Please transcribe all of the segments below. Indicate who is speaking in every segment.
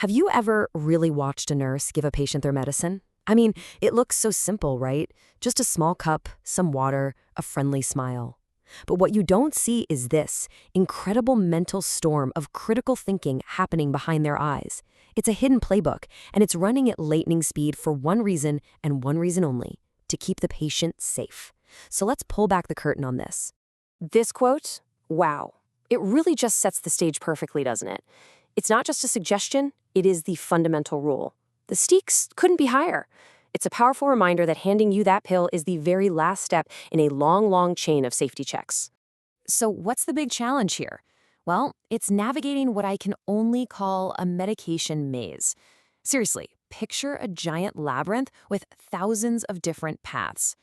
Speaker 1: Have you ever really watched a nurse give a patient their medicine? I mean, it looks so simple, right? Just a small cup, some water, a friendly smile. But what you don't see is this incredible mental storm of critical thinking happening behind their eyes. It's a hidden playbook, and it's running at lightning speed for one reason and one reason only: to keep the patient safe. So let's pull back the curtain on this. This quote, wow, it really just sets the stage perfectly, doesn't it? It's not just a suggestion, it is the fundamental rule. The stakes couldn't be higher. It's a powerful reminder that handing you that pill is the very last step in a long, long chain of safety checks. So what's the big challenge here? Well, it's navigating what I can only call a medication maze. Seriously, picture a giant labyrinth with thousands of different paths.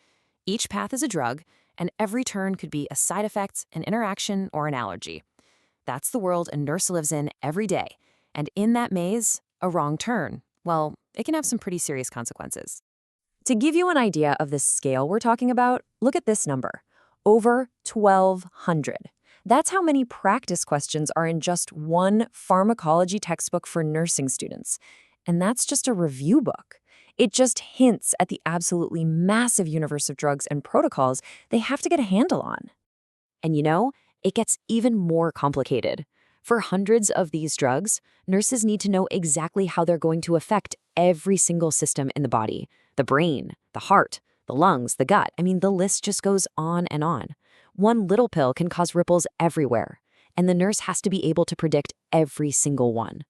Speaker 1: Each path is a drug, and every turn could be a side effect, an interaction, or an allergy. That's the world a nurse lives in every day. And in that maze, a wrong turn, well, it can have some pretty serious consequences. To give you an idea of the scale we're talking about, look at this number: over 1,200. That's how many practice questions are in just one pharmacology textbook for nursing students. And that's just a review book. It just hints at the absolutely massive universe of drugs and protocols they have to get a handle on. And it gets even more complicated. For hundreds of these drugs, nurses need to know exactly how they're going to affect every single system in the body: the brain, the heart, the lungs, the gut. I mean, the list just goes on and on. One little pill can cause ripples everywhere, and the nurse has to be able to predict every single one.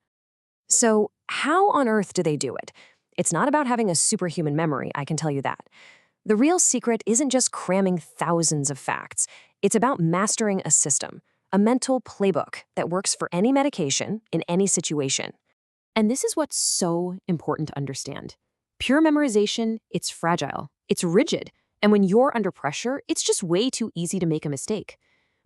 Speaker 1: So how on earth do they do it? It's not about having a superhuman memory, I can tell you that. The real secret isn't just cramming thousands of facts. It's about mastering a system, a mental playbook that works for any medication in any situation. And this is what's so important to understand. Pure memorization, it's fragile, it's rigid, and when you're under pressure, it's just way too easy to make a mistake.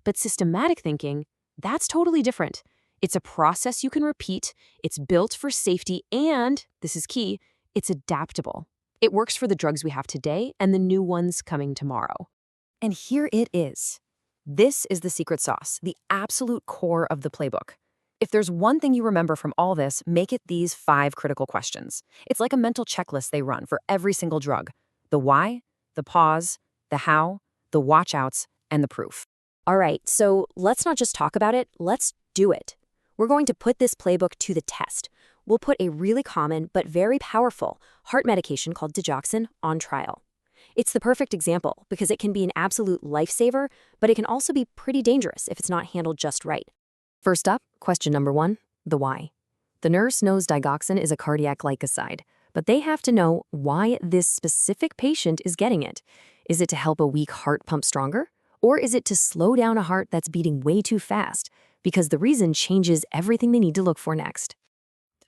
Speaker 1: But systematic thinking, that's totally different. It's a process you can repeat, it's built for safety, and, this is key, it's adaptable. It works for the drugs we have today and the new ones coming tomorrow. And here it is. This is the secret sauce, the absolute core of the playbook. If there's one thing you remember from all this, make it these 5 critical questions. It's like a mental checklist they run for every single drug: the why, the pause, the how, the watch-outs, and the proof. All right, so let's not just talk about it, let's do it. We're going to put this playbook to the test. We'll put a really common but very powerful heart medication called digoxin on trial. It's the perfect example because it can be an absolute lifesaver, but it can also be pretty dangerous if it's not handled just right. First up, question number 1, the why. The nurse knows digoxin is a cardiac glycoside, but they have to know why this specific patient is getting it. Is it to help a weak heart pump stronger? Or is it to slow down a heart that's beating way too fast? Because the reason changes everything they need to look for next.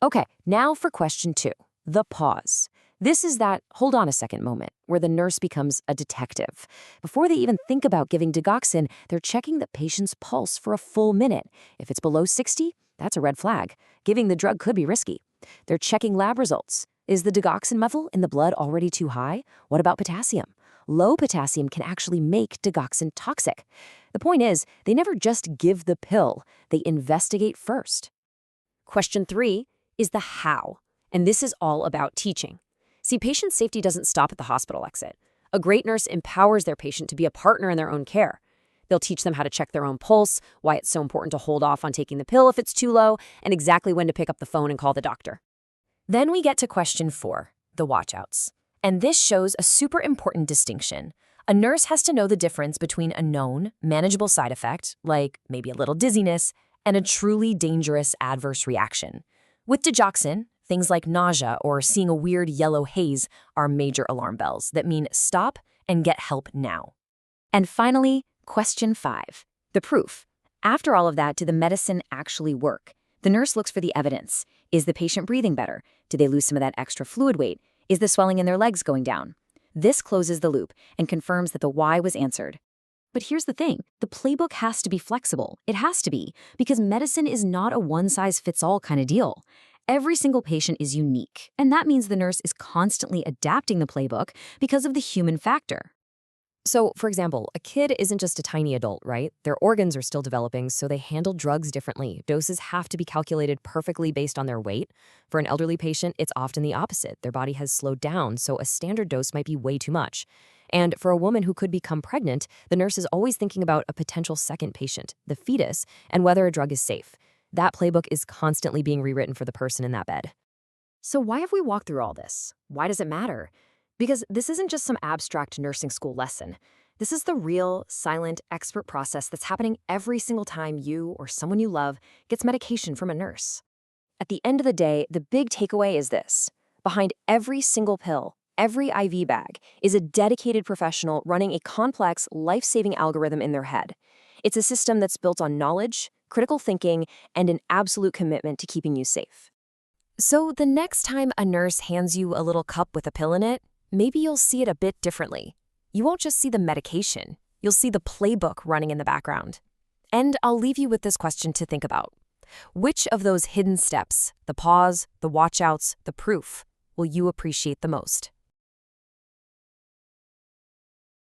Speaker 1: Okay, now for question 2, the pause. This is that hold on a second moment where the nurse becomes a detective. Before they even think about giving digoxin, they're checking the patient's pulse for a full minute. If it's below 60, that's a red flag. Giving the drug could be risky. They're checking lab results. Is the digoxin level in the blood already too high? What about potassium? Low potassium can actually make digoxin toxic. The point is, they never just give the pill, they investigate first. Question 3 is the how, and this is all about teaching. See, patient safety doesn't stop at the hospital exit. A great nurse empowers their patient to be a partner in their own care. They'll teach them how to check their own pulse, why it's so important to hold off on taking the pill if it's too low, and exactly when to pick up the phone and call the doctor. Then we get to question 4, the watch-outs. And this shows a super important distinction. A nurse has to know the difference between a known, manageable side effect, like maybe a little dizziness, and a truly dangerous adverse reaction. With digoxin, things like nausea or seeing a weird yellow haze are major alarm bells that mean stop and get help now. And finally, question 5, the proof. After all of that, did the medicine actually work? The nurse looks for the evidence. Is the patient breathing better? Did they lose some of that extra fluid weight? Is the swelling in their legs going down? This closes the loop and confirms that the why was answered. But here's the thing, the playbook has to be flexible. It has to be, because medicine is not a one-size-fits-all kind of deal. Every single patient is unique, and that means the nurse is constantly adapting the playbook because of the human factor. So, for example, a kid isn't just a tiny adult, right? Their organs are still developing, so they handle drugs differently. Doses have to be calculated perfectly based on their weight. For an elderly patient, it's often the opposite. Their body has slowed down, so a standard dose might be way too much. And for a woman who could become pregnant, the nurse is always thinking about a potential second patient, the fetus, and whether a drug is safe. That playbook is constantly being rewritten for the person in that bed. So why have we walked through all this? Why does it matter? Because this isn't just some abstract nursing school lesson. This is the real, silent, expert process that's happening every single time you or someone you love gets medication from a nurse. At the end of the day, the big takeaway is this. Behind every single pill, every IV bag, is a dedicated professional running a complex, life-saving algorithm in their head. It's a system that's built on knowledge, critical thinking, and an absolute commitment to keeping you safe. So the next time a nurse hands you a little cup with a pill in it, maybe you'll see it a bit differently. You won't just see the medication, you'll see the playbook running in the background. And I'll leave you with this question to think about. Which of those hidden steps, the pause, the watch-outs, the proof, will you appreciate the most?